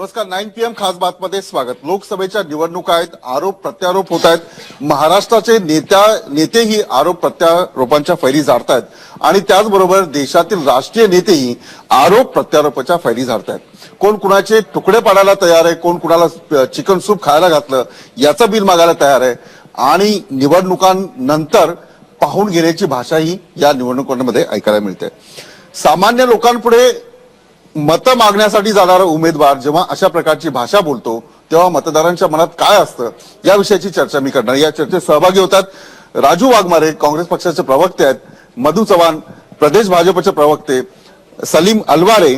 नमस्कार 9 PM खास बातमध्ये स्वागत। लोकसभेच्या निवडणुका आहेत, आरोप प्रत्यारोप होत आहेत। महाराष्ट्राचे नेतेही आरोप प्रत्यारोपांच्या फैरी झाडतायत आणि त्याचबरोबर देशातील राष्ट्रीय नेतेही आरोप प्रत्यारोपाच्या फैरी झाडतायत। कोण कुणाचे तुकडे पाडायला तयार आहे, कोण कुणाला चिकन सूप खायला घातलं याचं बिल मागायला तयार आहे आणि निवडणुकांनंतर पाहून घेण्याची भाषाही या निवडणुकांमध्ये ऐकायला मिळते। सामान्य लोकांपुढे मत मागण्यासाठी जाणारा उमेदवार जेव्हा अशा प्रकारची भाषा बोलतो तेव्हा मतदारांच्या मनात काय असतं या विषयाची चर्चा मी करणार। या चर्चेत सहभागी होतात राजू वाघमारे, काँग्रेस पक्षाचे प्रवक्ते आहेत, मधु चव्हाण प्रदेश भाजपचे प्रवक्ते, सलीम अलवारे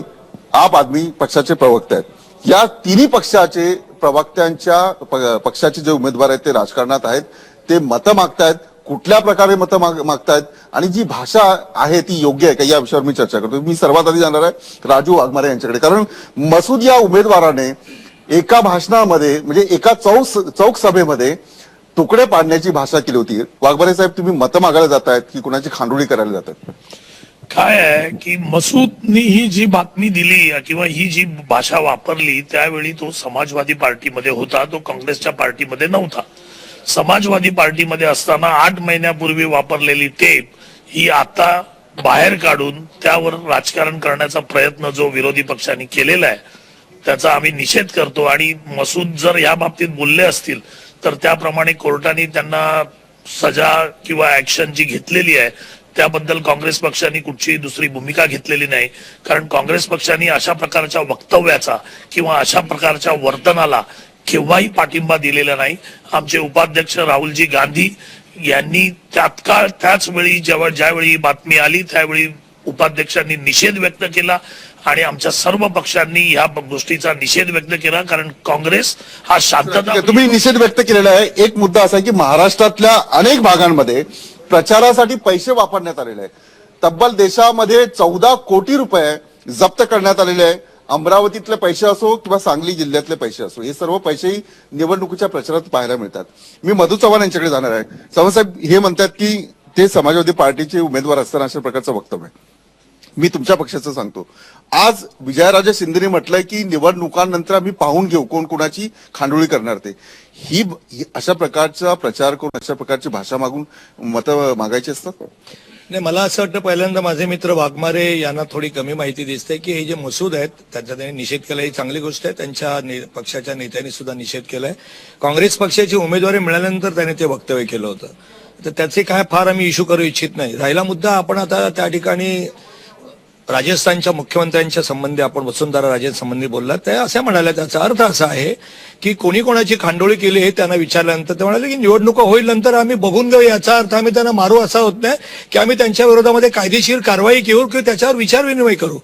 आप आदमी पक्षाचे प्रवक्ते आहेत। या तिन्ही पक्षाचे प्रवक्त्यांच्या पक्षाचे जे उमेदवार आहेत ते राजकारणात आहेत, ते मतं मागतायत, कुठल्या प्रकारे मतं मागतायत आणि जी भाषा आहे ती योग्य आहे का या विषयावर मी चर्चा करतो। मी सर्वात आधी जाणार आहे राजू वाघमारे यांच्याकडे, कारण मसूद या उमेदवाराने एका भाषणामध्ये म्हणजे एका चौक सभेमध्ये तुकडे पाडण्याची भाषा केली होती। वाघमारे साहेब, तुम्ही मतं मागायला जातायत की कुणाची खांडोळी करायला जातात? काय आहे की मसूदनी ही जी बातमी दिली किंवा ही जी भाषा वापरली त्यावेळी तो समाजवादी पार्टीमध्ये होता, तो काँग्रेसच्या पार्टीमध्ये नव्हता। समाजवादी पार्टीमध्ये असताना 8 महिन्यापूर्वी वापरलेली टेप ही आता बाहेर काढून त्यावर राजकारण करण्याचा प्रयत्न जो विरोधी पक्षांनी केलेला आहे त्याचा आम्ही निषेध करतो। आणि मसूद जर या बाबतीत बोलले असतील तर त्याप्रमाणे कोर्टाने त्यांना सजा किंवा ऍक्शन जी घेतलेली आहे त्याबद्दल काँग्रेस पक्षाने कुठचीही दुसरी भूमिका घेतलेली नाही, कारण काँग्रेस पक्षाने अशा प्रकारच्या वक्तव्याचा किंवा अशा प्रकारच्या वर्तनाला केव्हाही पाठिंबा दिलेला नाही। आमचे उपाध्यक्ष राहुलजी गांधी यांनी तात्काळ त्याच वेळी ज्यावेळी ही बातमी आली त्यावेळी उपाध्यक्षांनी निषेध व्यक्त केला आणि आमच्या सर्व पक्षांनी या गोष्टीचा निषेध व्यक्त केला, कारण काँग्रेस हा शांतता। तुम्ही निषेध व्यक्त केलेला आहे। एक मुद्दा असा आहे की महाराष्ट्रातल्या अनेक भागांमध्ये प्रचारासाठी पैसे वापरण्यात आलेले आहे। तब्बल देशामध्ये 14 कोटी रुपये जप्त करण्यात आलेले आहे। अमरावतीतले पैसे असो किंवा सांगली जिल्ह्यातले पैसे असो, हे सर्व पैसेही निवडणुकीच्या प्रचारात पाहायला मिळतात। मी मधु चव्हाण यांच्याकडे जाणार आहे। चव्हाण साहेब, हे म्हणतात की ते समाजवादी पार्टीचे उमेदवार असताना अशा प्रकारचं वक्तव्य आहे। मी तुमच्या पक्षाचं सांगतो, आज विजयराजे शिंदेने म्हटलंय की निवडणुकांनंतर आम्ही पाहून घेऊ कोण कुणाची खांडोळी करणार ते। ही अशा प्रकारचा प्रचार करून अशा प्रकारची भाषा मागून मतं मागायची असतात? नाही, मला असं वाटतं पहिल्यांदा माझे मित्र वाघमारे यांना थोडी कमी माहिती दिसते की हे जे मसूद आहेत त्याचा त्यांनी निषेध केला, ही चांगली गोष्ट आहे। त्यांच्या पक्षाच्या नेत्यांनी सुद्धा निषेध केलाय। काँग्रेस पक्षाची उमेदवारी मिळाल्यानंतर त्याने ते वक्तव्य केलं होतं, तर त्याचे काय फार आम्ही इश्यू करू इच्छित नाही। राहिला मुद्दा, आपण आता त्या ठिकाणी राजस्थानच्या मुख्यमंत्र्यांच्या संबंधी आपण वसुंधरा राजे संबंधी बोललात, त्या असे म्हणाल्या, त्याचा अर्थ असा आहे की कोणी कोणाची खांडोळी केली हे त्यांना विचारल्यानंतर ते म्हणाले की निवडणुका होईल नंतर आम्ही बघून घेऊ। याचा अर्थ आम्ही त्यांना मारू असा होत नाही की आम्ही त्यांच्या विरोधामध्ये कायदेशीर कारवाई करू किंवा त्याच्यावर विचार विनिमय करू।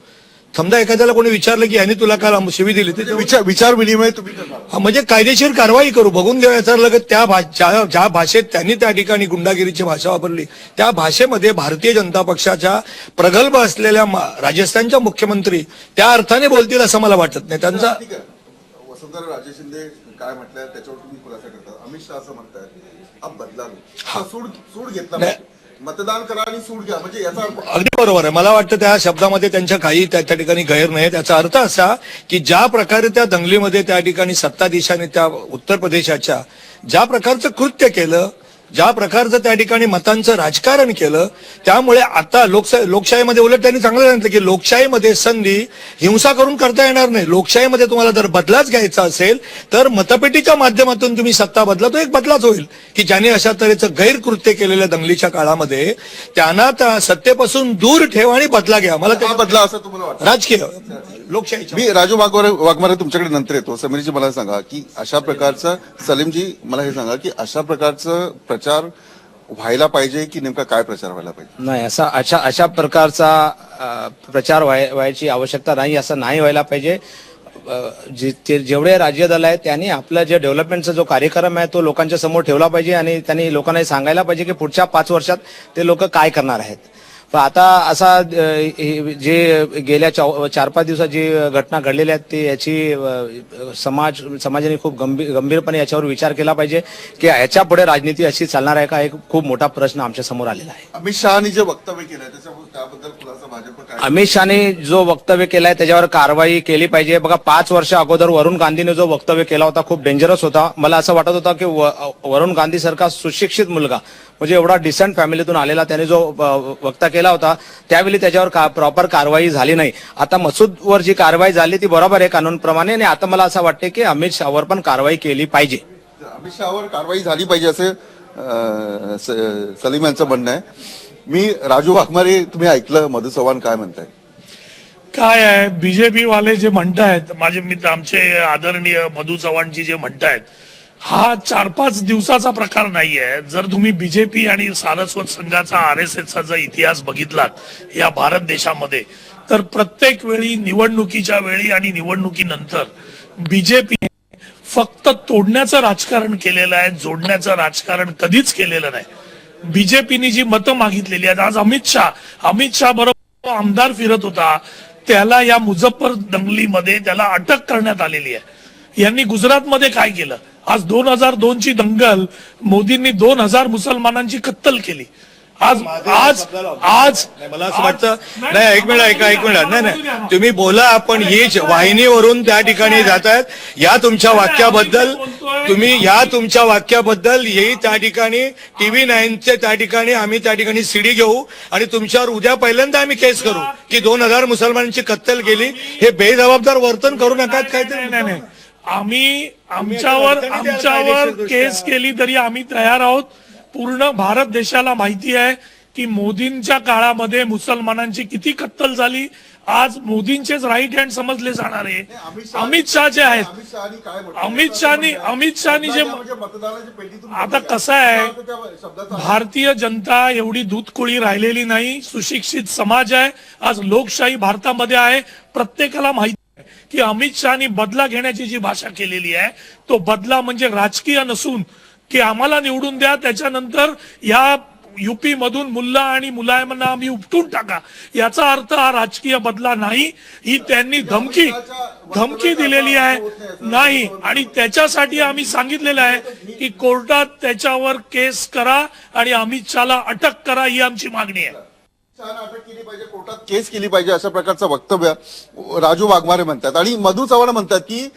समजा एखाद्याला कोणी विचारलं की यांनी तुला काल शिवी दिली, तर विचार विनिमय तुम्ही म्हणजे कायदेशीर कारवाई करू, बघून घेऊ। याचा अर्थ त्या ज्या भाषेत त्यांनी त्या ठिकाणी गुंडागिरीची भाषा वापरली त्या भाषेमध्ये भारतीय जनता पक्षाच्या प्रगल्भ असलेल्या राजस्थानच्या मुख्यमंत्री त्या अर्थाने बोलतील असं मला वाटत नाही। त्यांचा वसुंधरा राजे शिंदे काय म्हटलं त्याच्यावर तुम्ही खुलासा करता। अमित शहा असं म्हणतात अब बदला सूड घेतला, मतदान करा आणि सूड घ्या, म्हणजे याचा अगदी बरोबर आहे। मला वाटतं त्या शब्दामध्ये त्यांच्या काही त्या ठिकाणी गैर नाही। त्याचा अर्थ असा की ज्या प्रकारे त्या दंगलीमध्ये त्या ठिकाणी सत्ताधीशाने त्या उत्तर प्रदेशाच्या ज्या प्रकारचं कृत्य केलं, ज्या प्रकारचं त्या ठिकाणी मतांचं राजकारण केलं, त्यामुळे आता लोकशाहीमध्ये उलट त्यांनी चांगलं सांगितलं की लोकशाहीमध्ये संधी हिंसा करून करता येणार नाही। लोकशाहीमध्ये तुम्हाला जर बदलाच घ्यायचा असेल तर मतपेटीच्या माध्यमातून तुम्ही सत्ता बदला, तो एक बदलाच होईल की ज्याने अशा तऱ्हेचं गैरकृत्य केलेल्या दंगलीच्या काळामध्ये त्यांना त्या सत्तेपासून दूर ठेवा आणि बदला घ्या। मला ते बदला असं तुम्हाला वाटतं? राजकीय लोकशाही। मी राजू वाघमारे तुमच्याकडे नंतर येतो। समीरजी, मला सांगा की अशा प्रकारचं, सलीमजी मला हे सांगा की अशा प्रकारचं प्रचार व्हायला पाहिजे की नेमका काय प्रचार व्हायला पाहिजे? नाही, अशा प्रकारचा प्रचार व्हायची आवश्यकता नाही, असं नाही व्हायला पाहिजे। जेवढे राज्य दल आहेत त्यांनी आपला जे डेव्हलपमेंटचा जो कार्यक्रम आहे तो लोकांच्या समोर ठेवला पाहिजे आणि त्यांनी लोकांना सांगायला पाहिजे की पुढच्या 5 वर्षात ते लोक काय करणार आहेत। पण आता असा जे गेल्या 4-5 दिवसात जी घटना घडलेल्या आहेत ते याची समाजाने खूप गंभीरपणे याच्यावर विचार केला पाहिजे की ह्याच्या पुढे राजनीती अशी चालणार आहे का, एक खूप मोठा प्रश्न आमच्या समोर आलेला आहे. अमित शहानी जे वक्तव्य केलंय त्याबद्दल खुलासा भाजप काय? अमित शहाने जो वक्तव्य केलाय त्याच्यावर कारवाई केली पाहिजे. बघा 5 वर्ष अगोदर वरुण गांधीने जो वक्तव्य केला होता खूप डेंजरस होता. मला असं वाटत होतं की वरुण गांधी सारखा सुशिक्षित मुलगा म्हणजे एवढा डिसेंट फॅमिलीतून आलेला त्याने जो वक्ता केला होता त्यावेळी त्याच्यावर प्रॉपर कारवाई झाली नाही. आता मसूदवर जी कारवाई झाली ती बरोबर आहे कानूनप्रमाणे आणि आता मला असं वाटते की अमित शहावर पण कारवाई केली पाहिजे. अमित शहावर कारवाई झाली पाहिजे असे सलीम यांचं म्हणणं आहे. मी राजू वाघमारे, तुम्ही ऐकलं मधु चव्हाण काय म्हणताय? काय आहे बीजेपी वाले जे म्हणतायत, माझे मित्र आमचे आदरणीय मधु चव्हाणजी जे म्हणतायत, हा 4-5 दिवसाचा प्रकार नाहीये. जर तुम्ही बीजेपी आणि सारस्वत संघाचा RSSचा जर इतिहास बघितलात या भारत देशामध्ये तर प्रत्येक वेळी निवडणुकीच्या वेळी आणि निवडणुकीनंतर बीजेपी फक्त तोडण्याचं राजकारण केलेलं आहे, जोडण्याचं राजकारण कधीच केलेलं नाही. बीजेपीने जी मतं मागितलेली आहेत, आज अमित शहा बरोबर आमदार फिरत होता, त्याला या मुझफ्फर दंगलीमध्ये त्याला अटक करण्यात आलेली आहे. यांनी गुजरातमध्ये काय केलं? आज 2002 ची दंगल मोदींनी 2000 मुसलमानांची कत्तल केली. आज मला असं वाटतं नाही, एक मिनिट नाही तुम्ही बोला, आपण ही वाहिनीवरून त्या ठिकाणी जातायत. या तुमच्या वाक्याबद्दल येई त्या ठिकाणी TV 9चे त्या ठिकाणी आम्ही त्या ठिकाणी सीडी घेऊ आणि तुमच्यावर उद्या पहिल्यांदा आम्ही केस करू की 2000 मुसलमानांची कत्तल केली. हे बेजबाबदार वर्तन करू नका. काहीतरी नाही, आम्ही आमच्यावर केस केली तरी आम्ही तयार आहोत. पूर्ण भारत देशाला माहिती आहे की मोदींच्या काळामध्ये मुसलमानांची किती कत्तल झाली. आज मोदींचेच राईट हँड समजले जाणारे अमित शहा जे आहेत. अमित शहानी जे आता कसं आहे, भारतीय जनता एवढी दूधकुळी राहिलेली नाही, सुशिक्षित समाज आहे. आज लोकशाही भारतामध्ये आहे. प्रत्येकाला माहिती की अमित शहानी बदला घेण्याची जी भाषा केलेली आहे तो बदला म्हणजे राजकीय नसून की आम्हाला निवडून द्या, त्याच्यानंतर या युपी मधून मुल्ला आणि मुलायमांना आम्ही उपटून टाका, याचा अर्थ हा राजकीय बदला नाही. ही त्यांनी धमकी दिलेली आहे नाही आणि त्याच्यासाठी आम्ही सांगितलेलं आहे की कोर्टात त्याच्यावर केस करा आणि अमित शहाला अटक करा, ही आमची मागणी आहे. अटक केली पाहिजे, कोर्टात केस केली पाहिजे, अशा प्रकारचं वक्तव्य राजू वाघमारे म्हणतात. आणि मधु चव्हाण म्हणतात की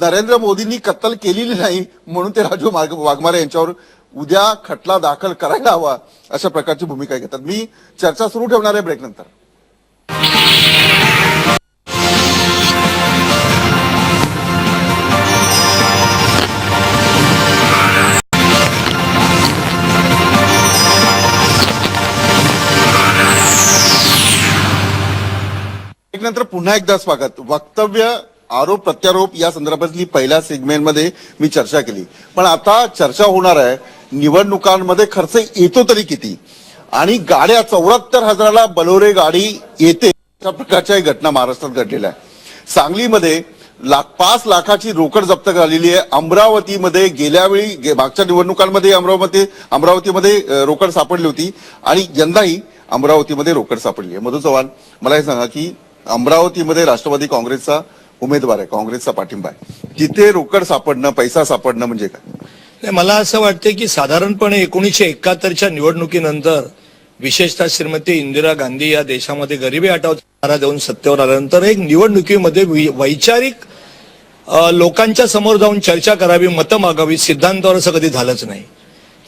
नरेंद्र मोदींनी कत्तल केलेली नाही म्हणून ते राजू वाघमारे यांच्यावर उद्या खटला दाखल करायला हवा, अशा प्रकारची भूमिका घेतात. मी चर्चा सुरू ठेवणार आहे ब्रेक नंतर. नंतर पुन्हा एकदा स्वागत. वक्तव्य, आरोप प्रत्यारोप या संदर्भातली पहिल्या सेगमेंटमध्ये मी चर्चा केली, पण आता चर्चा होणार आहे निवडणुकांमध्ये खर्च येतो तरी किती, आणि गाड्या 74,000ला बलोरे गाडी येते, अशा प्रकारच्या घटना महाराष्ट्रात घडलेल्या आहे. सांगलीमध्ये 5 लाखाची रोकड जप्त झालेली आहे. अमरावतीमध्ये गेल्यावेळी मागच्या निवडणुकांमध्ये अमरावतीमध्ये रोकड सापडली होती आणि यंदाही अमरावतीमध्ये रोकड सापडली आहे. मधु चव्हाण, मला हे सांगा की अमरावतीमध्ये राष्ट्रवादी काँग्रेसचा उमेदवार आहे, काँग्रेसचा पाठिंबा आहे, तिथे रोकड सापडणं, पैसा सापडणं म्हणजे काय? मला असं वाटतं की साधारणपणे 1971च्या निवडणुकीनंतर विशेषतः श्रीमती इंदिरा गांधी या देशामध्ये गरिबी हटाव देऊन सत्तेवर आल्यानंतर एक निवडणुकीमध्ये वैचारिक लोकांच्या समोर जाऊन चर्चा करावी, मतं मागावी, सिद्धांतावर असं कधी झालंच नाही.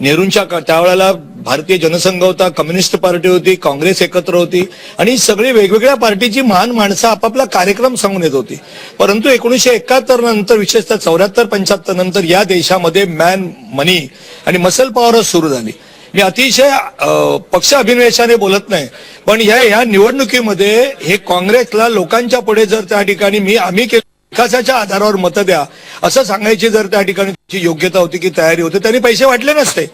नेहरूंच्या त्यावेळेला भारतीय जनसंघ होता, कम्युनिस्ट पार्टी होती, काँग्रेस एकत्र होती आणि सगळी वेगवेगळ्या पार्टीची महान माणसं आपापला कार्यक्रम सांगून येत होती. परंतु 1971 नंतर, विशेषतः 74-75 नंतर या देशामध्ये मॅन मनी आणि मसल पॉवरच सुरू झाली. मी अतिशय पक्ष अभिनिवेशाने बोलत नाही, पण या निवडणुकीमध्ये हे काँग्रेसला लोकांच्या पुढे जर त्या ठिकाणी आम्ही विकासाच्या आधारावर मतं द्या असं सांगायची जर त्या ठिकाणी योग्यता होती की तयारी होती, त्यांनी पैसे वाटले नसते.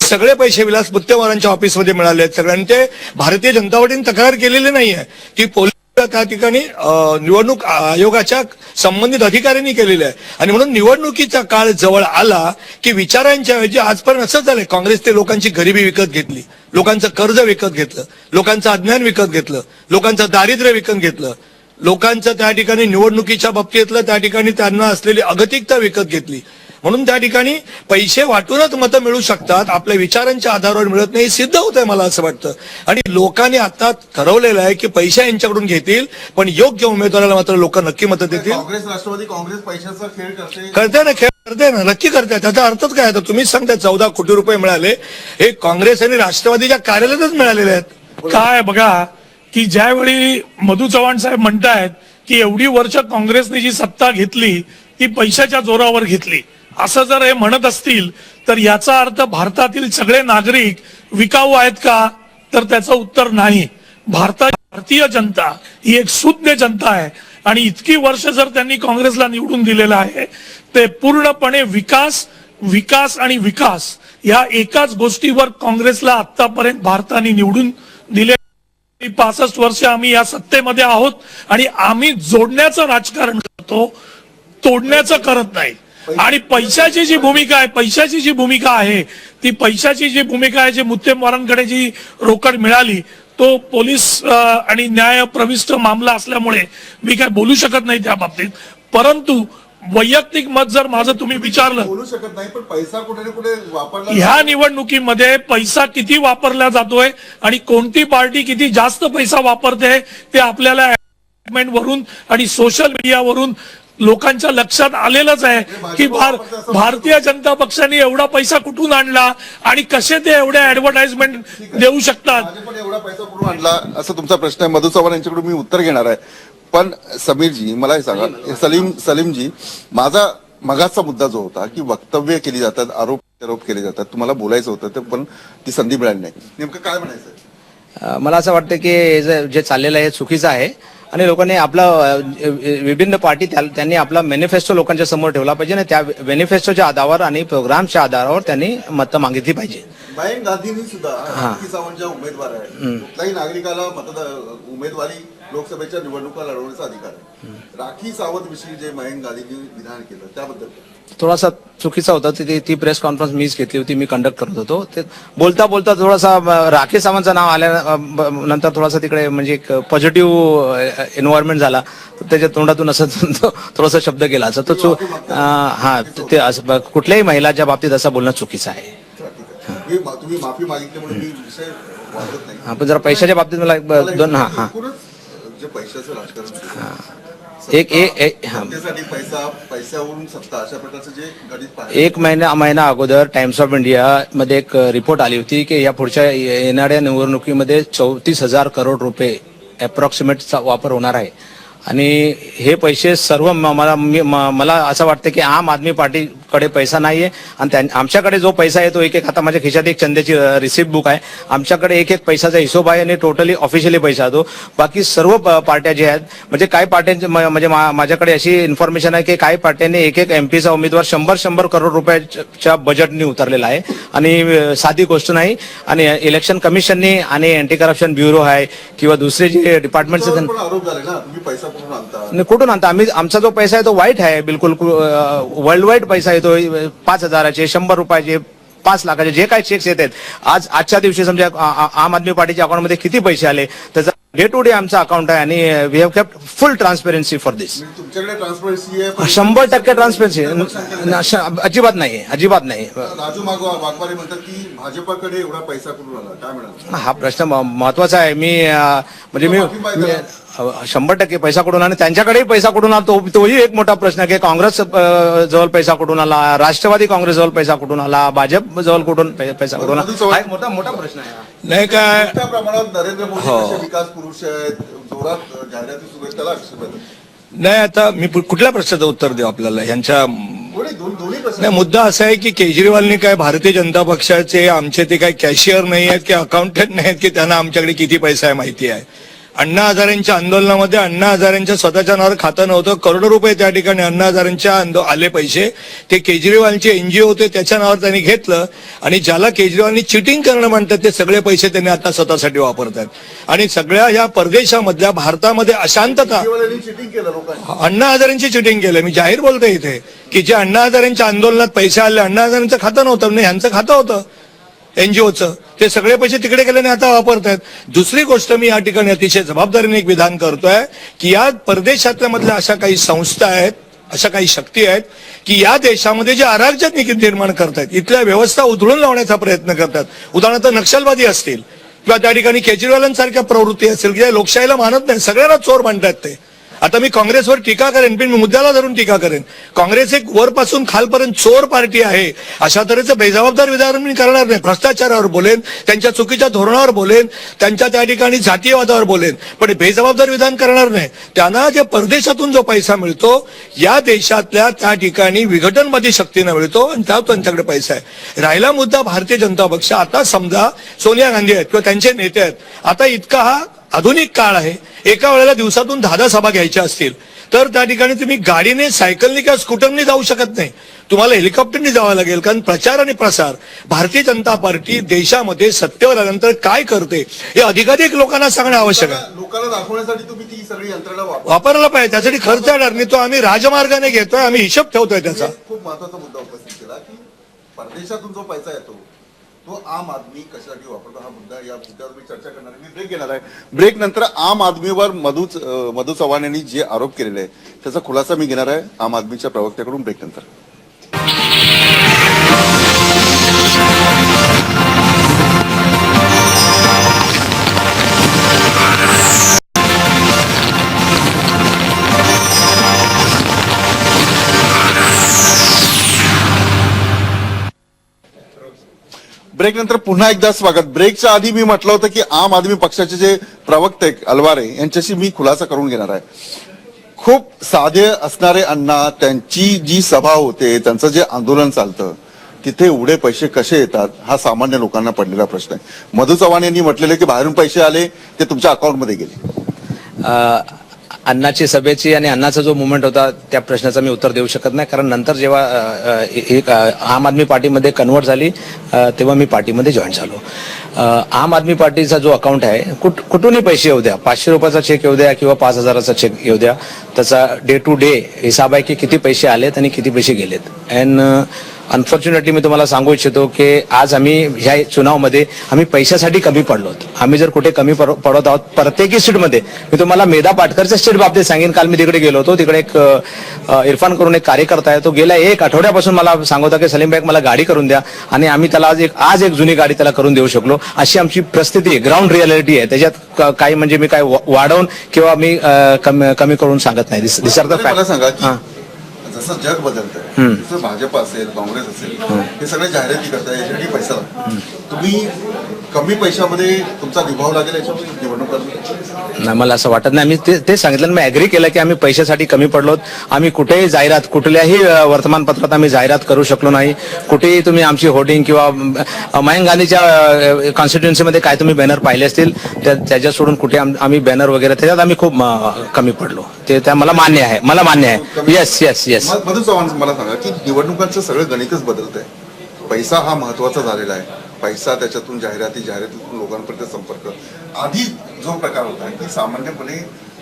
सगळे पैसे विलास मुत्तेमवारांच्या ऑफिसमध्ये मिळाले आहेत सगळ्यांनी. ते भारतीय जनता पार्टीने तक्रार केलेली नाहीये, ती पोलीस त्या ठिकाणी निवडणूक आयोगाच्या संबंधित अधिकाऱ्यांनी केलेली आहे. आणि म्हणून निवडणुकीचा काळ जवळ आला की विचारांच्या ऐवजी आजपर्यंत असंच झालंय, काँग्रेस ते लोकांची गरिबी विकत घेतली. लोकांचं कर्ज विकत घेतलं, लोकांचं अज्ञान विकत घेतलं, लोकांचं दारिद्र्य विकत घेतलं, लोकांचं त्या ठिकाणी निवडणुकीच्या बाबतीतलं त्या ठिकाणी त्यांना असलेली अगतिकता विकत घेतली. म्हणून त्या ठिकाणी पैसे वाटूनच मतं मिळू शकतात, आपल्या विचारांच्या आधारावर मिळत नाही, हे सिद्ध होत आहे मला असं वाटतं. आणि लोकांनी आता ठरवलेलं आहे की पैसे यांच्याकडून घेतील, पण योग्य उमेदवाराला मात्र लोक नक्की मतं देतील. काँग्रेस राष्ट्रवादी काँग्रेस पैशाचा खेळ करते. करते ना, खेळ करते ना, नक्की करते. त्याचा अर्थच काय आता तुम्हीच सांगताय 14 कोटी रुपये मिळाले, हे काँग्रेस आणि राष्ट्रवादीच्या कार्यालयातच मिळालेले आहेत. काय बघा की ज्यावेळी मधू चव्हाण साहेब म्हणतायत की एवढी वर्ष काँग्रेसने जी सत्ता घेतली ती पैशाच्या जोरावर घेतली, असं जर हे म्हणत असतील तर याचा अर्थ भारतातील सगळे नागरिक विकाऊ आहेत का? तर त्याचं उत्तर नाही. भारतीय जनता ही एक शुद्ध जनता आहे आणि इतकी वर्ष जर त्यांनी काँग्रेसला निवडून दिलेलं आहे ते पूर्णपणे विकास विकास आणि विकास या एकाच गोष्टीवर काँग्रेसला आतापर्यंत भारताने निवडून दिले. 65 वर्ष आम्ही या सत्तेमध्ये आहोत आणि आम्ही जोडण्याचं राजकारण करतो, तोडण्याचं करत नाही. आणि पैशाची जी भूमिका आहे ती पैशाची जी भूमिका आहे, जी मुत्तेमवारांकडे जी रोकड मिळाली तो पोलीस आणि न्याय प्रविष्ट मामला असल्यामुळे मी काय बोलू शकत नाही त्या बाबतीत. परंतु वैयक्तिक मत जर माझं तुम्ही विचारलं, बोलू शकत नाही, पण पैसा कुठे ना कुठे वापरला. ह्या निवडणुकीमध्ये पैसा किती वापरला जातोय आणि कोणती पार्टी किती जास्त पैसा वापरते ते आपल्याला वरून आणि सोशल मीडियावरून लोकांच्या लक्षात आलेलंच आहे की भारतीय जनता पक्षाने एवढा पैसा कुठून आणला आणि कसे ते एवढ्या ऍडव्हर्टाइजमेंट देऊ शकतात. भाजपने एवढा पैसा कुठून आणला असं तुमचा प्रश्न आहे. मधू चव्हाण यांच्याकडून मी उत्तर घेणार आहे. पण समीरजी मला हे सांगा, सलीमजी, माझा मगाचा मुद्दा जो होता की वक्तव्य केली जातात, आरोप केले जातात, तुम्हाला बोलायचं होतं ते पण ती संधी मिळाली नाही, नेमकं काय म्हणायचं? मला असं वाटतं की जे चाललेलं आहे चुकीचं आहे आणि लोकांनी आपला विभिन्न पार्टी त्यांनी आपला मॅनिफेस्टो लोकांच्या समोर ठेवला पाहिजे आणि त्या मॅनिफेस्टोच्या आधारावर आणि प्रोग्रामच्या आधारावर त्यांनी मतं मागितली पाहिजे. मयंक गांधींनी सुद्धा राखी सावंत ज्या उमेदवार आहे, कुठल्याही नागरिकाला उमेदवारी लोकसभेच्या निवडणुका लढवण्याचा अधिकार आहे. राखी सावंत विषयी जे मयंक गांधींनी विधान केलं त्याबद्दल थोडासा चुकीचा होता. ती प्रेस कॉन्फरन्स मीच घेतली होती, मी कंडक्ट करत होतो. ते बोलता बोलता थोडासा राखी सावंतचं नाव आल्यानंतर थोडासा तिकडे म्हणजे एक पॉझिटिव्ह एन्व्हायरमेंट झाला, त्याच्या तोंडातून असं थोडासा शब्द गेला असं तो ते कुठल्याही महिलाच्या बाबतीत असं बोलणं चुकीचं आहे. तुम्ही माफी मागितल्यामुळे मी विषय वाढत नाही. पण जरा पैशाच्या बाबतीत मला दोन जे पैशाचं राजकारण पैशावरून सत्ता अशा प्रकारचं जे गणित एक महिना अगोदर टाइम्स ऑफ इंडिया मध्ये एक रिपोर्ट आली होती की या पुढच्या येणाऱ्या निवडणुकीमध्ये 34,000 करोड रुपये अप्रॉक्सिमेटचा वापर होणार आहे आणि हे पैसे सर्व मला असं वाटतं की आम आदमी पार्टीकडे पैसा नाहीये आणि आमच्याकडे जो पैसा आहे तो एक आता माझ्या खिशात एक चंद्याची रिसिप्ट बुक आहे. आमच्याकडे एक पैशाचा हिशोब आहे आणि टोटली ऑफिशियली पैसा तो. बाकी सर्व पार्ट्या जे आहेत म्हणजे काही पार्ट्यांचे म्हणजे माझ्याकडे अशी इन्फॉर्मेशन आहे की काही पार्ट्यांनी एक एमपीचा उमेदवार 100 करोड रुपयाच्या बजेटनी उतरलेला आहे आणि साधी गोष्ट नाही. आणि इलेक्शन कमिशननी आणि अँटी करप्शन ब्युरो आहे किंवा दुसरे जे डिपार्टमेंट आरोप झाले ना, तुम्ही पैसा कुठून आणता? आमचा जो पैसा आहे तो वाईट आहे, बिलकुल वर्ल्ड वाईड पैसा आहे तो. 5,000चे, 100 रुपयाचे, 5 लाखाचे जे काही चेक्स येत आहेत आजच्या दिवशी समजा आम आदमी पार्टीच्या अकाउंटमध्ये किती पैसे आले त्याचा डे टू डे आमचा अकाउंट आहे आणि we have kept full transparency for this. तुमच्याकडे ट्रान्सपरन्सी आहे? 100% ट्रान्सपरन्सी अजिबात नाही. राजू वाघमारे म्हणतात की भाजपाकडे एवढा पैसा कुठून आला, काय म्हणाल? हा प्रश्न महत्वाचा आहे. मी 100% पैसा कुठून आला, त्यांच्याकडेही पैसा कुठून आला तोही एक मोठा प्रश्न आहे की काँग्रेस जवळ पैसा कुठून आला, राष्ट्रवादी काँग्रेस जवळ पैसा कुठून आला, भाजप जवळ कुठून पैसा कुठून आला, मोठा प्रश्न आहे. नाही काय मोठ्या प्रमाणात नरेंद्र मोदी विकास पुरुष आहेत, जोरात जाहिराती सुरू आहेत, त्याला आक्षेप नाही. आता मी कुठल्या प्रश्नाचं उत्तर देऊ आपल्याला यांच्या? दोन्ही प्रश्न. नाही, मुद्दा असा आहे की केजरीवालने काय भारतीय जनता पक्षाचे आमचे ते काय कॅशियर नाही आहेत की अकाउंटंट नाही आहेत की त्यांना आमच्याकडे किती पैसा आहे माहिती आहे. अण्णा हजारेंच्या आंदोलनामध्ये अण्णा हजारेंच्या स्वतःच्या नावावर खातं नव्हतं, करोडो रुपये त्या ठिकाणी अण्णा हजारेंच्या आले पैसे ते केजरीवालचे एनजीओ होते त्याच्या नावावर त्यांनी घेतलं आणि ज्याला केजरीवालनी चिटिंग करणं म्हणतात ते सगळे पैसे त्यांनी आता स्वतःसाठी वापरतात. आणि सगळ्या या परदेशामधल्या भारतामध्ये अशांतता चिटिंग केलं लोकांनी, अण्णा हजारेंची चिटिंग केलं. मी जाहीर बोलतोय इथे की जे अण्णा हजारेंच्या आंदोलनात पैसे आले अण्णा हजारेंचं खातं नव्हतं, ह्यांचं खातं होतं. एनजीओचं, ते सगळे पैसे तिकडे गेल्याने आता वापरतायत. दुसरी गोष्ट मी या ठिकाणी अतिशय जबाबदारीने एक विधान करतोय की या परदेशातल्या मधल्या अशा काही संस्था आहेत, अशा काही शक्ती आहेत की या देशामध्ये जे अराजक निर्माण करतायत, इथल्या व्यवस्था उधळून लावण्याचा प्रयत्न करतात. उदाहरणार्थ नक्षलवादी असतील किंवा त्या ठिकाणी केजरीवालांसारख्या प्रवृत्ती असेल की ज्या लोकशाहीला मानत नाही, सगळ्यांना चोर म्हणतात ते. आता मी काँग्रेसवर टीका करेन, पण मी मुद्द्याला धरून टीका करेन. काँग्रेस एक वरपासून खालपर्यंत चोर पार्टी आहे, अशा तऱ्हेचं बेजबाबदार विधान मी करणार नाही. भ्रष्टाचारावर बोलेन, त्यांच्या चुकीच्या धोरणावर बोलेन, त्यांच्या त्या ठिकाणी जातीयवादावर बोलेन, पण बेजबाबदार विधान करणार नाही. त्यांना जे परदेशातून जो पैसा मिळतो, या देशातल्या त्या ठिकाणी विघटनवादी शक्तींना मिळतो आणि त्या त्यांच्याकडे पैसा आहे. राहिला मुद्दा भारतीय जनता पक्ष. आता समजा सोनिया गांधी आहेत किंवा त्यांचे नेते आहेत, आता इतका हा आधुनिक काळ आहे, एका वेळेला दिवसातून 10 सभा घ्यायच्या असतील तर त्या ठिकाणी तुम्ही गाडीने, सायकलने किंवा स्कूटरने जाऊ शकत नाही, तुम्हाला हेलिकॉप्टरने जावं लागेल. कारण प्रचार आणि प्रसार, भारतीय जनता पार्टी देशामध्ये सत्तेवर आल्यानंतर काय करते हे अधिकाधिक लोकांना सांगणं आवश्यक आहे. लोकांना दाखवण्यासाठी तुम्ही ती सगळी यंत्रणा वापरला पाहिजे, त्यासाठी खर्च येणार नाही. तो आम्ही राजमार्गाने घेतोय, आम्ही हिशोब ठेवतोय त्याचा. खूप महत्वाचा मुद्दा उपस्थित केला की परदेशातून जो पैसा येतो तो आम आदमी कशासाठी वापरतो, हा मुद्दा, या मुद्द्यावर मी चर्चा करणार आहे. मी ब्रेक घेणार आहे. ब्रेक नंतर आम आदमीवर मधू चव्हाण यांनी जे आरोप केलेले आहे त्याचा खुलासा मी घेणार आहे आम आदमीच्या प्रवक्त्याकडून ब्रेक नंतर. ब्रेक नंतर पुन्हा एकदा स्वागत. ब्रेकच्या आधी मी म्हटलं होतं की आम आदमी पक्षाचे जे प्रवक्ते अलवारे यांच्याशी मी खुलासा करून घेणार आहे. खूप साधे असणारे अण्णा, त्यांची जी सभा होते, त्यांचं जे आंदोलन चालतं, तिथे एवढे पैसे कसे येतात हा सामान्य लोकांना पडलेला प्रश्न आहे. मधू चव्हाण यांनी म्हटलेलं की बाहेरून पैसे आले ते तुमच्या अकाउंटमध्ये गेले. अण्णाची सभेची आणि अण्णाचा जो मुवमेंट होता त्या प्रश्नाचं मी उत्तर देऊ शकत नाही, कारण नंतर जेव्हा एक आम आदमी पार्टीमध्ये कन्वर्ट झाली तेव्हा मी पार्टीमध्ये जॉईन झालो. आम आदमी पार्टीचा जो अकाउंट आहे, कुठूनही पैसे येऊ द्या, 500 रुपयाचा चेक येऊ द्या किंवा 5000चा चेक येऊ द्या, त्याचा डे टू डे हिसाब आहे की किती पैसे आलेत आणि किती पैसे गेलेत. अँड अनफॉर्च्युनेटली मी तुम्हाला सांगू इच्छितो की आज आम्ही ह्या चुनावमध्ये आम्ही पैशासाठी कमी पडलो. आम्ही जर कुठे कमी पडत आहोत प्रत्येकी सीटमध्ये, मी तुम्हाला मेधा पाटकरच्या सीट बाबतीत सांगेन. काल मी तिकडे गेलो होतो, तिकडे एक इरफान करून एक कार्यकर्ता आहे, तो गेल्या 1 आठवड्यापासून मला सांगत की सलीम भाई मला गाडी करून द्या, आणि आम्ही त्याला आज एक जुनी गाडी त्याला करून देऊ शकलो. अशी आमची परिस्थिती आहे, ग्राउंड रियालिटी आहे. त्याच्यात काही म्हणजे मी काय वाढवून किंवा मी कमी करून सांगत नाही. दिस आर द मला सांगा फॅक्ट. जसं जग बदलतंय, जसं भाजप असेल, काँग्रेस असेल, हे सगळे जाहिराती करताय, याच्यासाठी पैसा लागतो. तुम्ही कमी पैशामध्ये तुमचा निभाव लागेल याच्यामध्ये निवडणूक करणार? नाही, मला असं वाटत नाही. आम्ही ते सांगितलं, मी ऍग्री केलं की आम्ही पैशासाठी कमी पडलो. आम्ही कुठेही जाहिरात, कुठल्याही वर्तमानपत्रात आम्ही जाहिरात करू शकलो नाही. कुठेही तुम्ही आमची होर्डिंग किंवा मयंक गांधीच्या कॉन्स्टिट्युएन्सीमध्ये काय तुम्ही बॅनर पाहिले असतील, त्याच्यात सोडून कुठे आम्ही बॅनर वगैरे, त्याच्यात आम्ही खूप कमी पडलो. ते मला मान्य आहे, मला मान्य आहे. Yes yes yes. Madhu Chavan, मला सांगा की निवडणुकांचं सगळं गणितच बदलतंय. पैसा हा महत्वाचा झालेला आहे. पैसा, त्याच्यातून जाहिरातीतून लोकांपर्यंत संपर्क. आधी जो प्रकार होता की सामान्यपणे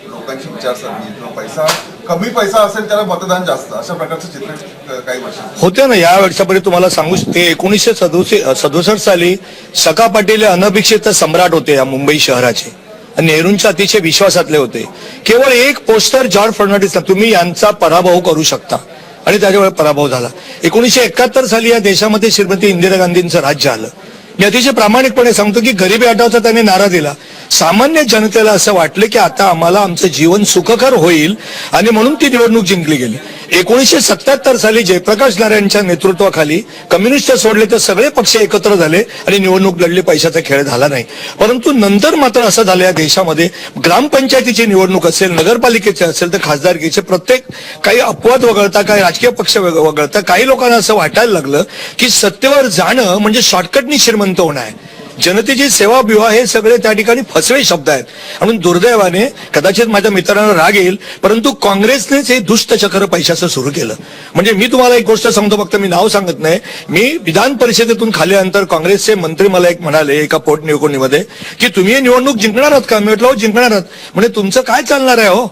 लोकांची विचारसरणी किंवा पैसा, कमी पैसा असेल त्याला मतदान जास्त, अशा प्रकारचं चित्र काही वर्ष होते ना. या वर्षापर्यंत तुम्हाला सांगू शकते, 1967 साली सखा पाटील हे अनभिक्षित सम्राट होते या मुंबई शहराचे, आणि नेहरूंच्या अतिशय विश्वासातले होते. केवळ एक पोस्टर जॉर्ज फर्नांडिसला, तुम्ही यांचा पराभव करू शकता, आणि त्याच्यामुळे पराभव झाला. 1971 साली या देशामध्ये श्रीमती इंदिरा गांधींचं राज्य आलं. मी अतिशय प्रामाणिकपणे सांगतो की गरिबी हटावचा त्यांनी नारा दिला. सामान्य जनतेला असं वाटलं की आता आम्हाला आमचं जीवन सुखकर होईल, आणि म्हणून ती निवडणूक जिंकली गेली. 1977 साली जयप्रकाश नारायणच्या नेतृत्वाखाली कम्युनिस्ट सोडले तर सगळे पक्ष एकत्र झाले आणि निवडणूक लढली. पैशाचा खेळ झाला नाही. परंतु नंतर मात्र असं झालं, या देशामध्ये ग्रामपंचायतीची निवडणूक असेल, नगरपालिकेचे असेल तर खासदारकीचे, प्रत्येक काही अपवाद वगळता, काही राजकीय पक्ष वगळता काही लोकांना असं वाटायला लागलं की सत्तेवर जाणं म्हणजे शॉर्टकटनी श्रीमंत होणं आहे. जनतेची सेवा विवाह हे सगळे त्या ठिकाणी फसवे शब्द आहेत. म्हणून दुर्दैवाने, कदाचित माझ्या मित्रांना राग येईल, परंतु काँग्रेसनेच हे दुष्ट चक्र पैशाचं सुरू केलं. म्हणजे मी तुम्हाला एक गोष्ट सांगतो, फक्त मी नाव सांगत नाही. मी विधान परिषदेतून खाल्यानंतर काँग्रेसचे मंत्री मला एक म्हणाले एका पोटनिवडणुकीमध्ये की तुम्ही निवडणूक जिंकणार आहात का? मी म्हटलं हो जिंकणार आहात. म्हणजे तुमचं काय चालणार आहे हो?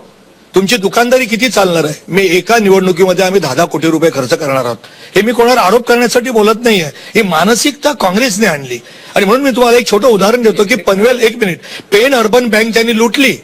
तुमची दुकानदारी किती चालणार आहे? मी एका निवडणुकीमध्ये आम्ही 10 कोटी रुपये खर्च करणार आहोत, हे मी कोणावर आरोप करण्यासाठी बोलत नाहीये. ही मानसिकता काँग्रेसने आणली. आणि म्हणून मी तुम्हाला एक छोटं उदाहरण देतो की पनवेल, एक मिनिट, पेन अर्बन बँक ज्यांनी लुटली,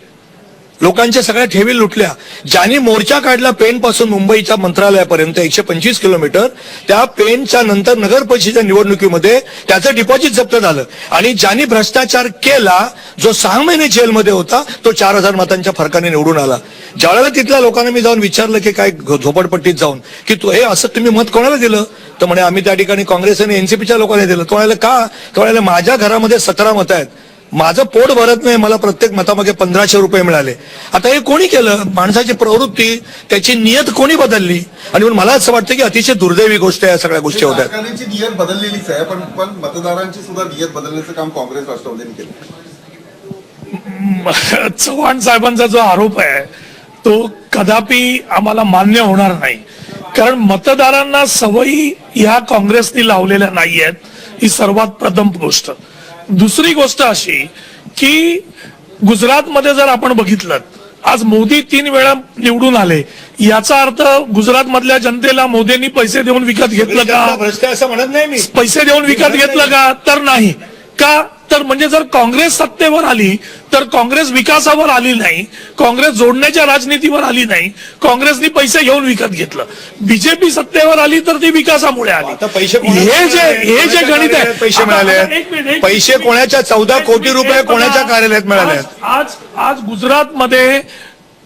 लोकांच्या सगळ्या ठेवी लुटल्या, ज्यांनी मोर्चा काढला पेन पासून मुंबईच्या मंत्रालयापर्यंत 125 किलोमीटर, त्या पेनच्या नंतर नगर परिषदेच्या निवडणुकीमध्ये त्याचं डिपॉझिट जप्त झालं. आणि ज्यांनी भ्रष्टाचार केला, जो 6 महिने जेलमध्ये होता, तो 4000 मतांच्या फरकाने निवडून आला. ज्यावेळेला तिथल्या लोकांना मी जाऊन विचारलं की काय झोपडपट्टीत जाऊन की तू हे असं तुम्ही मत कोणाला दिलं, तर म्हणे आम्ही त्या ठिकाणी काँग्रेस आणि एनसीपीच्या लोकांना दिलं. तो म्हणाले का? तो म्हणाले माझ्या घरामध्ये 17 मतं आहेत, माझं पोट भरत नाही, मला प्रत्येक मतामागे 1500 रुपये मिळाले. आता हे कोणी केलं? माणसाची प्रवृत्ती, त्याची नियत कोणी बदलली? आणि म्हणून मला असं वाटतं की अतिशय दुर्दैवी गोष्ट या सगळ्या गोष्टी होत्या. राजकारणाची नियत बदललेलीच आहे, पण मतदारांची सुद्धा नियत बदलण्याचं काम काँग्रेस राष्ट्रवादीने केलं. चव्हाण साहेबांचा जो आरोप आहे तो कदापि आम्हाला मान्य होणार नाही. कारण मतदारांना सवयी ह्या काँग्रेसने लावलेल्या नाही आहेत, ही सर्वात प्रथम गोष्ट. दुसरी गोष्ट अशी की गुजरातमध्ये जर आपण बघितलं, आज मोदी 3 वेळा निवडून आले, याचा अर्थ गुजरात मधल्या जनतेला मोदींनी पैसे देऊन विकत घेतलं का? भ्रष्ट असं म्हणत नाही मी. पैसे देऊन विकत घेतलं का? तर नाही. का? तर म्हणजे जर काँग्रेस सत्तेवर आली तर काँग्रेस विकासावर आली नाही, काँग्रेस जोडण्याच्या राजनीतीवर आली नाही, काँग्रेसनी पैसे घेऊन विकत घेतलं. बीजेपी सत्तेवर आली तर ती विकासामुळे आली. आता पैसे हे जे गणित आहे, पैसे मिळाले, पैसे कोणाच्या 14 कोटी रुपये कोणाच्या कार्यालयात मिळाले? आज गुजरातमध्ये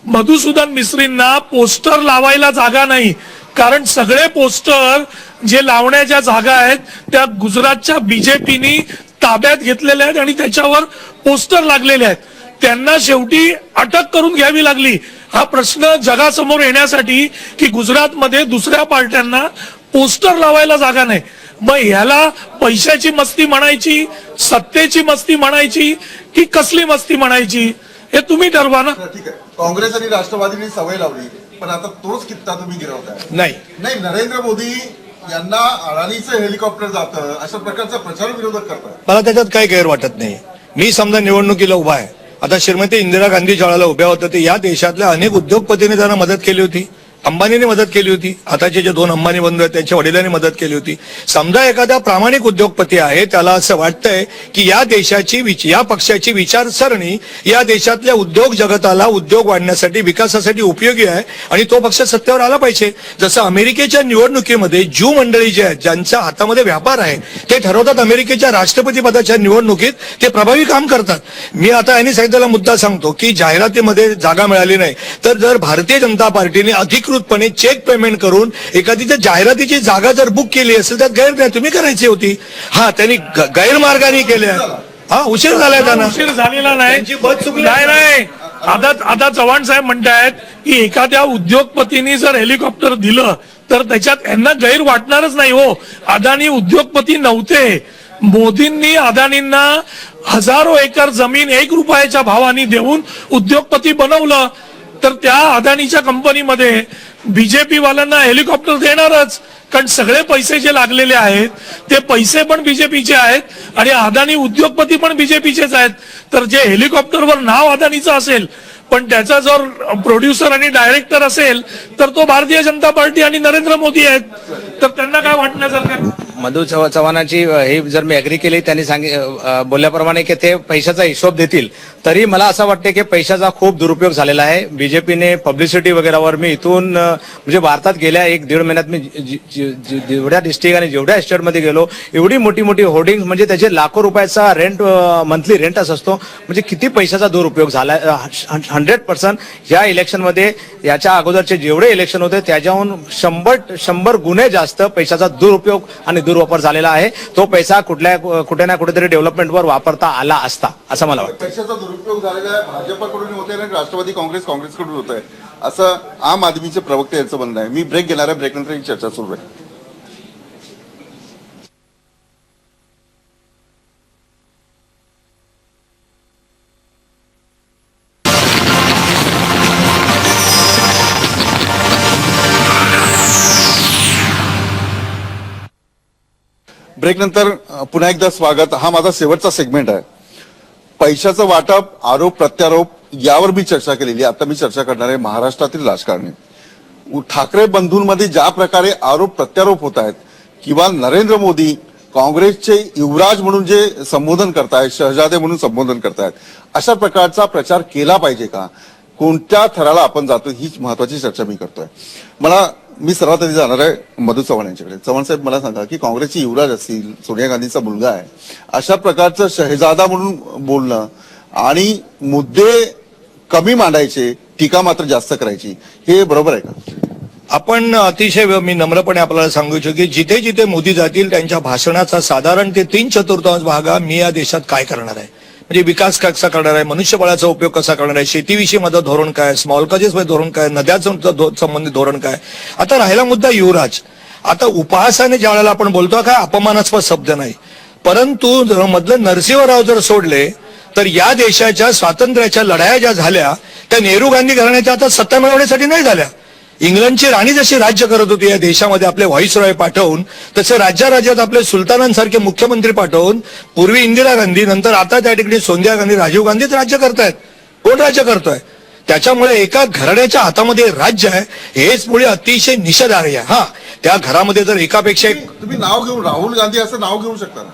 मधुसूदन मिस्त्रींना पोस्टर लावायला जागा नाही, कारण सगळे पोस्टर जे लावण्याच्या जागा आहेत त्या गुजरातच्या बीजेपीनी ताब्यात घेतलेल्या आहेत आणि त्याच्यावर पोस्टर लागलेले आहेत. त्यांना शेवटी अटक करून घ्यावी लागली. हा प्रश्न जगासमोर येण्यासाठी की गुजरातमध्ये दुसऱ्या पार्ट्यांना पोस्टर लावायला जागा नाही. मग ह्याला पैशाची मस्ती म्हणायची, सत्तेची मस्ती म्हणायची की कसली मस्ती म्हणायची, हे तुम्ही ठरवा ना. ठीक आहे, काँग्रेस आणि राष्ट्रवादीने सवय लावली, पण आता तोच कित्ता तुम्ही गिरवताय. नाही, नरेंद्र मोदी यांना अडाणीचं हेलिकॉप्टर जातं अशा प्रकारचा प्रचार विरोधक करतात. मला त्याच्यात काही गैर वाटत नाही. मी समजा निवडणुकीला उभा आहे, आता श्रीमती इंदिरा गांधी ज्यावेळेला उभ्या होत्या ते या देशातल्या अनेक उद्योगपतींनी त्यांना मदत केली होती, अंबानीने मदत केली होती, आताचे जे 2 अंबानी बंधू आहेत त्यांच्या वडिलांनी मदत केली होती. समजा एखादा प्रामाणिक उद्योगपती आहे, त्याला असं वाटतंय की या देशाची या पक्षाची विचारसरणी या देशातल्या उद्योग जगताला उद्योग वाढण्यासाठी विकासासाठी उपयोगी आहे आणि तो पक्ष सत्तेवर आला पाहिजे. जसं अमेरिकेच्या निवडणुकीमध्ये ज्यू मंडळी जे आहेत ज्यांच्या हातामध्ये व्यापार आहे ते ठरवतात अमेरिकेच्या राष्ट्रपती पदाच्या निवडणुकीत, ते प्रभावी काम करतात. मी आता यांनी सांगितलेला मुद्दा सांगतो की जाहिरातीमध्ये जागा मिळाली नाही तर जर भारतीय जनता पार्टीने अधिकृतपणे चेक पेमेंट करून एखादी जर जाहिरातीची जागा जर बुक केली असेल तर गैर नाही, तुम्ही करायची होती. हा, त्यांनी गैरमार्गाने केल्या. हा, उशीर झालाय त्यांना. उशीर झालेला नाही. नाही. आता चव्हाण साहेब म्हणतायत की एखाद्या उद्योगपतींनी जर हेलिकॉप्टर दिलं तर त्याच्यात यांना गैर वाटणारच नाही. हो, अदानी उद्योगपती नव्हते. मोदींनी अदानींना हजारो एकर जमीन 1 रुपयाच्या भावाने देऊन उद्योगपती बनवलं, तर त्या अदानीच्या कंपनीमध्ये बीजेपी वाल्यांना हेलिकॉप्टर देणारच. कारण सगळे पैसे जे लागलेले आहेत ते पैसे पण बीजेपीचे आहेत आणि अदानी उद्योगपती पण बीजेपीचेच आहेत. तर जे हेलिकॉप्टरवर नाव अदानीचं असेल पण त्याचा जर प्रोड्युसर आणि डायरेक्टर असेल तर तो भारतीय जनता पार्टी आणि नरेंद्र मोदी आहेत. तर त्यांना काय वाटण्यासारखं? मधु चव्हाणांची हे जर मी अग्री केली, त्यांनी बोलल्याप्रमाणे की ते पैशाचा हिशोब देतील, तरी मला असं वाटतं की पैशाचा खूप दुरुपयोग झालेला आहे. बीजेपीने पब्लिसिटी वगैरेवर मी इथून म्हणजे भारतात गेल्या 1-1.5 महिन्यात मी जेवढ्या डिस्ट्रिक्ट आणि जेवढ्या स्टेटमध्ये गेलो, एवढी मोठी मोठी होर्डिंग म्हणजे त्याचे लाखो रुपयाचा रेंट, मंथली रेंटच असतो. म्हणजे किती पैशाचा दुरुपयोग झाला. 100% या इलेक्शनमध्ये याच्या अगोदरचे जेवढे इलेक्शन होते त्याच्याहून 100 गुणे जास्त पैशाचा दुरुपयोग आणि दुर्वापर झालेला आहे. तो पैसा कुठे ना कुठेतरी डेव्हलपमेंटवर वापरता आला असता असं मला वाटतं. पैशाचा दुरुपयोग झालेला आहे, भाजपकडून होतोय आणि राष्ट्रवादी काँग्रेसकडून होत आहे असं आम आदमीचे प्रवक्ते यांचं म्हणणं आहे. मी ब्रेक घेणार आहे, ब्रेक नंतर ही चर्चा सुरू आहे. ब्रेक नंतर पुन्हा एकदा स्वागत. हा माझा शेवटचा सेगमेंट आहे. पैशाचं वाटप, आरोप प्रत्यारोप यावर मी चर्चा केलेली आहे. आता मी चर्चा करणार आहे महाराष्ट्रातील राजकारणी. ठाकरे बंधूंमध्ये ज्या प्रकारे आरोप प्रत्यारोप होत आहेत किंवा नरेंद्र मोदी काँग्रेसचे युवराज म्हणून जे संबोधन करतायत, शहजादे म्हणून संबोधन करतायत, अशा प्रकारचा प्रचार केला पाहिजे का? कोणत्या थराला आपण जातो हीच महत्वाची चर्चा मी करतोय. मी सर्वात आधी जाणार आहे मधू चव्हाण यांच्याकडे. चव्हाण साहेब, मला सांगा की काँग्रेसचे युवराज असतील, सोनिया गांधीचा मुलगा आहे, अशा प्रकारचं शहजादा म्हणून बोलणं आणि मुद्दे कमी मांडायचे, टीका मात्र जास्त करायची, हे बरोबर आहे का? आपण अतिशय मी नम्रपणे आपल्याला सांगू इच्छितो की जिथे जिथे मोदी जातील त्यांच्या भाषणाचा साधारण ते 3/4 भाग हा मी या देशात काय करणार आहे, म्हणजे विकास कसा करणार आहे, मनुष्यबळाचा उपयोग कसा करणार आहे, शेतीविषयी माझं धोरण काय, स्मॉल कॉलेजेस मध्ये धोरण काय, नद्याचं संबंधित धोरण काय. आता राहिला मुद्दा युवराज. आता उपहासाने ज्या वेळेला आपण बोलतो काय अपमानास्पद शब्द नाही, परंतु मधलं नरसिंहराव जर सोडले तर या देशाच्या स्वातंत्र्याच्या लढाया ज्या झाल्या त्या नेहरू गांधी घराण्याच्या आता सत्ता मिळवण्यासाठी नाही झाल्या. इंग्लंडची राणी जशी राज्य करत होती या देशामध्ये आपले व्हाईसरॉय पाठवून, तसे राज्यात आपले सुलतानांसारखे मुख्यमंत्री पाठवून, पूर्वी इंदिरा गांधी, नंतर आता त्या ठिकाणी सोनिया गांधी, राजीव गांधीच राज्य करतायत. कोण राज्य करतोय? त्याच्यामुळे एका घराण्याच्या हातामध्ये राज्य आहे हेच मुळे अतिशय निषेधार्ह आहे. हा, त्या घरामध्ये जर एकापेक्षा एक तुम्ही नाव घेऊन राहुल गांधी असं नाव घेऊ शकता ना.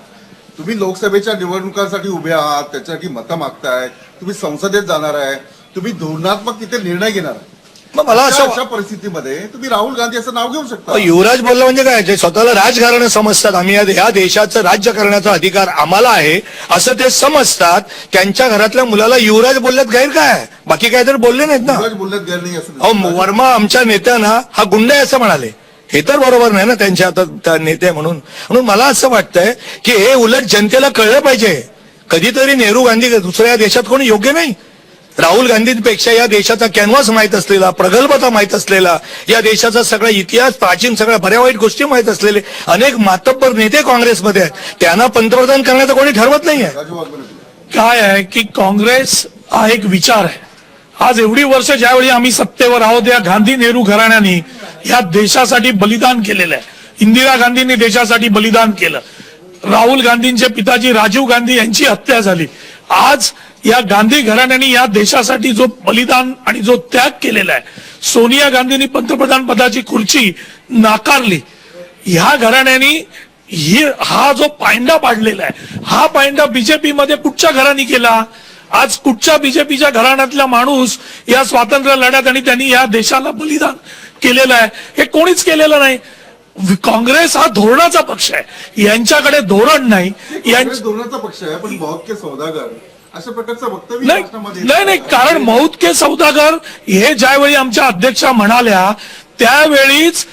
तुम्ही लोकसभेच्या निवडणुकांसाठी उभे आहात, त्याच्यासाठी मतं मागताय, तुम्ही संसदेत जाणार आहे, तुम्ही धोरणात्मक तिथे निर्णय घेणार आहे. मग मला असं अशा परिस्थितीमध्ये तुम्ही राहुल गांधी असं नाव घेऊ शकता. युवराज बोलला म्हणजे काय, जे स्वतःला राजघराणं समजतात, आम्ही या देशाचं राज्य करण्याचा अधिकार आम्हाला आहे असं ते समजतात, त्यांच्या घरातल्या मुलाला युवराज बोलल्यात गैर काय? बाकी काय तर बोलले नाहीत ना. युवराज बोलण्यात गैर नाही असं अहो, वर्मा आमच्या नेत्यांना हा गुंड आहे असं म्हणाले, हे तर बरोबर नाही ना त्यांच्या आता नेते म्हणून मला असं वाटतंय की हे उलट जनतेला कळलं पाहिजे. कधीतरी नेहरू गांधी दुसऱ्या देशात कोणी योग्य नाही. राहुल गांधींपेक्षा या देशाचा कॅनव्हास माहित असलेला, प्रगल्भता माहित असलेला, या देशाचा सगळा इतिहास, प्राचीन सगळ्या बऱ्या वाईट गोष्टी माहित असलेले अनेक मातब्बर नेते काँग्रेसमध्ये आहेत. त्यांना पंतप्रधान करण्याचं कोणी ठरवत नाहीये. काय आहे की काँग्रेस हा एक विचार आहे. आज एवढी वर्ष ज्यावेळी आम्ही सत्तेवर आहोत, या गांधी नेहरू घराण्याने या देशासाठी बलिदान केलेलं आहे. इंदिरा गांधींनी देशासाठी बलिदान केलं, राहुल गांधींचे पिताजी राजीव गांधी यांची हत्या झाली. आज या गांधी घराण्याने या देशासाठी जो बलिदान आणि जो त्याग केलेला आहे, सोनिया गांधींनी पंतप्रधान पदाची खुर्ची नाकारली, ह्या घराण्याने हा जो पायंडा पाडलेला आहे, हा पायंडा बीजेपी मध्ये कुठच्या घराणी केला? आज कुठच्या बीजेपीच्या घराण्यातला माणूस या स्वातंत्र्य लढ्यात आणि त्यांनी या देशाला बलिदान केलेलं आहे? हे कोणीच केलेलं नाही. काँग्रेस हा धोरणाचा पक्ष आहे, यांच्याकडे धोरण नाही. धोरणाचा पक्ष आहे, पण बहुत के सौदागर अशा प्रकारचं वक्तव्य नाही, कारण मौत के सौदागर हे ज्यावेळी आमच्या अध्यक्षा म्हणाल्या त्यावेळीच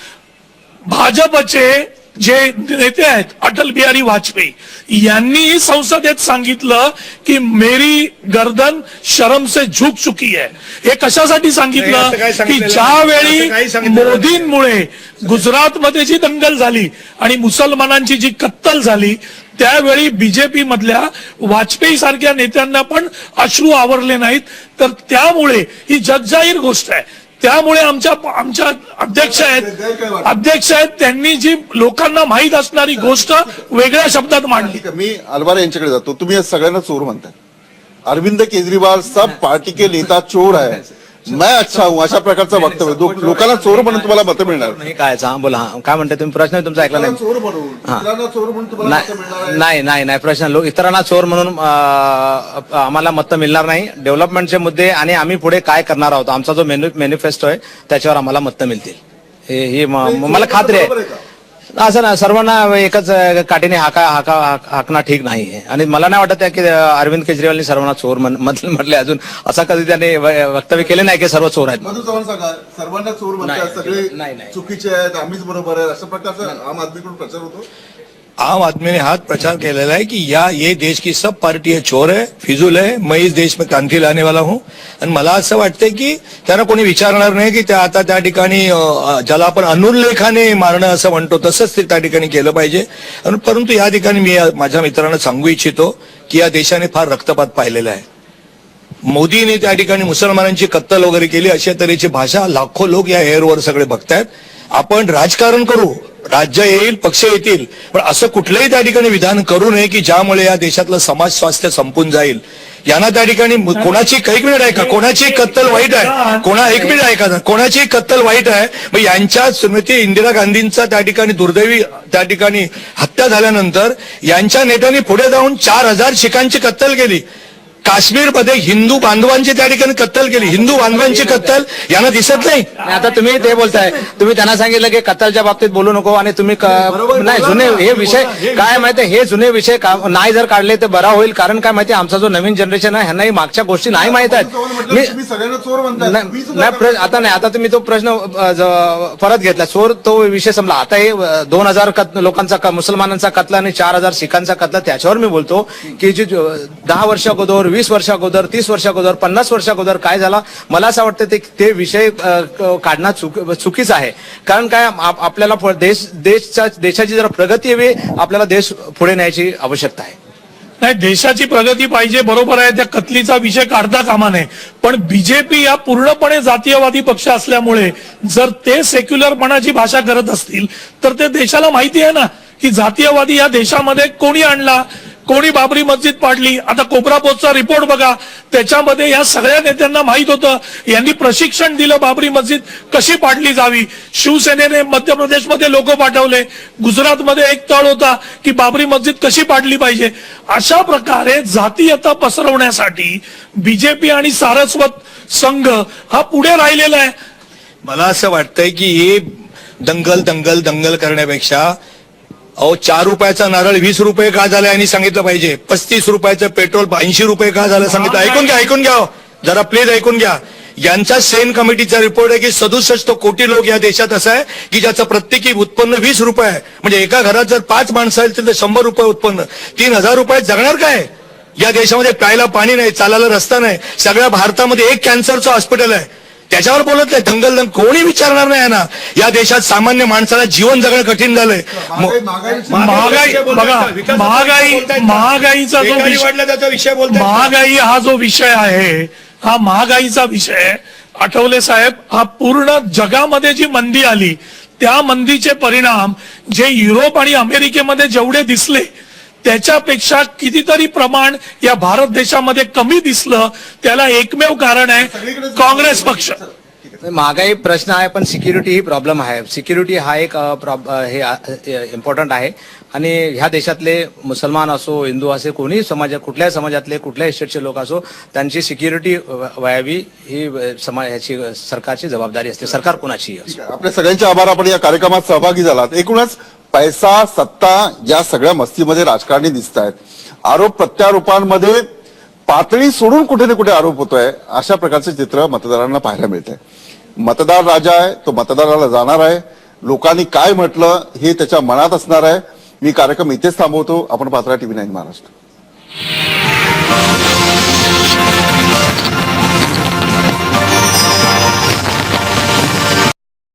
भाजपचे जे नेते आहेत अटल बिहारी वाजपेयी यांनी संसदेत सांगितलं की मेरी गर्दन शर्म से झुक चुकी आहे. हे कशासाठी सांगितलं की ज्यावेळी मोदींमुळे गुजरातमध्ये जी दंगल झाली आणि मुसलमानांची जी कत्तल झाली त्यावेळी बीजेपी मधल्या वाजपेयी सारख्या नेत्यांना पण अश्रू आवरले नाहीत. तर त्यामुळे ही जगजाहीर गोष्ट आहे. त्यामुळे आमच्या अध्यक्ष आहेत त्यांनी जी लोकांना माहीत असणारी गोष्ट वेगळ्या शब्दात मांडली. मी अलवार यांच्याकडे जातो. तुम्ही सगळ्यांना चोर म्हणताय. अरविंद केजरीवाल सब पार्टी के नेता चोर आहे, मैं अच्छा हूं, अशा प्रकारचं वक्तव्य लोकांना चोर म्हणून तुम्हाला मतं मिळणार नाही. काय बोला, काय म्हणताय तुम्ही? प्रश्न तुमचा ऐकला नाही. चोर म्हणून इतरांना चोर म्हणून तुम्हाला मतं मिळणार आहे? नाही प्रश्न इतरांना चोर म्हणून आम्हाला मतं मिळणार नाही. डेव्हलपमेंटचे मुद्दे आणि आम्ही पुढे काय करणार आहोत, आमचा जो मॅनिफेस्टो आहे त्याच्यावर आम्हाला मतं मिळतील, ही मला खात्री आहे. असं ना सर्वांना एकच काठीने हाकणं ठीक नाही. आणि मला नाही वाटत की अरविंद केजरीवालनी सर्वांना चोर म्हटले. अजून असं कधी त्यांनी वक्तव्य केले नाही की सर्व चोर आहेत. मधू चव्हाण सांगा, सर्वांना चोर म्हणतात, सगळे चुकीचे आहेत, आम्हीच बरोबर आहे, अशा प्रकारचा आम आदमीकडून प्रचार होतो. आम आदमी ने हाथ प्रचार केलेला है कि ये देश की सब पार्टी है चोर है, फिजूल है, मैं इस देश में क्रांती लाने वाला हूं. आणि मला असं वाटतंय की त्यांना कोणी विचारणार नाही की आता त्या ठिकाणी ज्याला आपण अनुल्लेखाने मारणं असं म्हणतो तसंच ते त्या ठिकाणी केलं पाहिजे. परंतु या ठिकाणी मी माझ्या मित्रांना सांगू इच्छितो की या देशाने फार रक्तपात पाहिलेला आहे. मोदीने त्या ठिकाणी मुसलमानांची कत्तल वगैरे केली, अशा तऱ्हेची भाषा लाखो लोक या एअरवर सगळे बघतायत. आपण राजकारण करू, राज्य येईल, पक्ष येतील, पण असं कुठलंही त्या ठिकाणी विधान करू नये की ज्यामुळे या देशातलं समाज स्वास्थ्य संपून जाईल. यांना त्या ठिकाणी कोणाची एक मिनिट आहे का, कोणाची कत्तल वाईट आहे, एक मिनिट आहे का, कोणाची कत्तल वाईट आहे. मग यांच्या स्मृती इंदिरा गांधींचा त्या ठिकाणी दुर्दैवी त्या ठिकाणी हत्या झाल्यानंतर यांच्या नेत्यांनी पुढे जाऊन 4000 शिखांची कत्तल केली. काश्मीरमध्ये हिंदू बांधवांची त्या ठिकाणी कत्तल केली. हिंदू बांधवांची कत्तल यांना दिसत नाही. आता तुम्ही ते बोलताय, तुम्ही त्यांना सांगितलं की कत्तलच्या बाबतीत बोलू नको आणि तुम्ही नाही जुने हे विषय काय माहितीये, हे जुने विषय नाही जर काढले तर बरा होईल. कारण काय माहितीये, आमचा जो नवीन जनरेशन आहे ह्यांना मागच्या गोष्टी नाही माहित आहेत. तुम्ही सगळ्यांना चोर म्हणताय. आता नाही, आता तुम्ही तो प्रश्न परत घेतला. चोर तो विषय संपला. आता हे 2000 लोकांचा मुसलमानांचा कत्ल आणि 4000 शिखांचा कत्ल, त्याच्यावर मी बोलतो की जे 10 वर्ष अगोदर, 20 वर्ष अगोदर, 30 वर्ष अगोदर, 50 वर्ष अगोदर काय झाला, मला असं वाटतं ते विषय काढणं चुकीचं आहे. कारण काय आपल्याला देशाची जरा प्रगती हवी, आपल्याला देश पुढे न्यायची आवश्यकता आहे. नाही, देशाची प्रगती पाहिजे, बरोबर आहे, त्या कत्लीचा विषय काढता कामा नये. पण बीजेपी या पूर्णपणे जातीयवादी पक्ष असल्यामुळे जर ते सेक्युलरपणाची भाषा करत असतील तर ते देशाला माहिती आहे ना की जातीयवादी या देशामध्ये कोणी आणला, कोणी बाबरी मस्जिद पाडली. आता कोबरा पोस्टचा रिपोर्ट बघा, त्याच्यामध्ये या सगळ्या नेत्यांना माहित होतं, यांनी प्रशिक्षण दिलं बाबरी मस्जिद कशी पाडली जावी. शिवसेनेने मध्य प्रदेशमध्ये लोक पाठवले, गुजरातमध्ये एक तळ होता की बाबरी मस्जिद कशी पाडली पाहिजे. अशा प्रकारे जातीयता पसरवण्यासाठी बीजेपी आणि सारस्वत संघ हा पुढे राहिलेला आहे. मला असं वाटतंय की हे दंगल करण्यापेक्षा 4 रुपयाचा नारळ 20 रुपये का झाला यांनी सांगितलं पाहिजे. 35 रुपयाचं पेट्रोल 80 रुपये का झालं सांगितलं. ऐकून घ्या जरा प्लीज ऐकून घ्या. यांचा सेन कमिटीचा रिपोर्ट आहे की 67 कोटी लोक या देशात असं आहे की ज्याचं प्रत्येकी उत्पन्न 20 रुपये आहे. म्हणजे एका घरात जर 5 माणसं आहेत तर 100 रुपये उत्पन्न, 3000 रुपयात जगणार काय. या देशामध्ये प्यायला पाणी नाही, चालायला रस्ता नाही. सगळ्या भारतामध्ये एक कॅन्सरचं हॉस्पिटल आहे. त्याच्यावर बोलत नाही. दंगल कोणी विचारणार नाही ना. या देशात सामान्य माणसाला जीवन जगणं कठीण झालंय. महागाईचा जो विषय महागाई हा जो विषय आहे, हा महागाईचा विषय आठवले साहेब, हा पूर्ण जगामध्ये जी मंदी आली त्या मंदीचे परिणाम जे युरोप आणि अमेरिकेमध्ये जेवढे दिसले त्याच्यापेक्षा कितीतरी प्रमाण या भारत देशामध्ये कमी दिसलं. त्याला एकमेव कारण आहे काँग्रेस पक्ष. महागाई प्रश्न आहे, पण सिक्युरिटी ही प्रॉब्लेम आहे. सिक्युरिटी हा एक हे इम्पॉर्टंट आहे. आणि ह्या देशातले मुसलमान असो, हिंदू असो, कोणी कुठल्याही समाजातले, कुठल्याही स्टेटचे लोक असो, त्यांची सिक्युरिटी व्हावी ही ह्याची सरकारची जबाबदारी असते. सरकार कोणाची असो. आपल्या सगळ्यांचे आभार. आपण या कार्यक्रमात सहभागी झालात. एकूणच पैसा, सत्ता या सगळ्या मस्तीमध्ये राजकारणी दिसत आहेत. आरोप प्रत्यारोपांमध्ये पातळी सोडून कुठे ना कुठे आरोप होतोय, अशा प्रकारचे चित्र मतदारांना पाहायला मिळत आहे. मतदार राजा आहे, तो मतदाराला जाणार आहे. लोकांनी काय म्हटलं हे त्याच्या मनात असणार आहे. मी कार्यक्रम इथेच थांबवतो. आपण पाहता TV9 महाराष्ट्र.